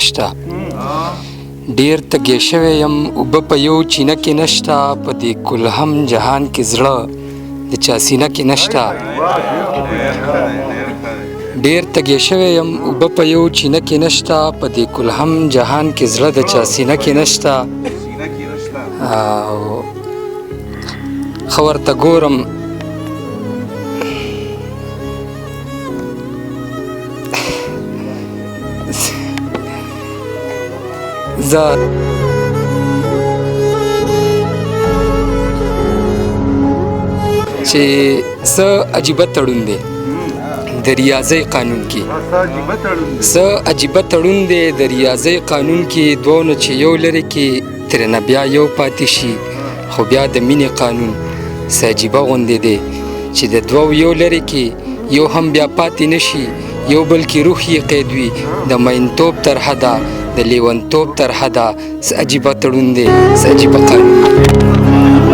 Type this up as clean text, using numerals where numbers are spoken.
نشته ډېر تږی شوی یم اوبه په یو چینه کې نشته په دې کلهم جهان کې زړه د چا سینه کې نشته ډېر تږی شوی یم اوبه په یو چینه کې نشته په دې کلهم جهان کې زړه د چا سینه کې نشته او ښه ورته ګورم زه چې څه عجیبه تړون دی د ریاضی قانون کې څه عجیبه تړون دی د ریاضی قانون کې دوه نه چې یو لري کې ترېنه بیا یو پاتې شي خو بیا د مینې قانون څه عجیبه غوندې دی چې د دوو یو لري کې یو هم بیا پاتې نشي یو بل کې روح یې قید وي د مینتوب تر حده د لیونتوب تر حده څه عجیبه تړون دی څه عجیبه قانون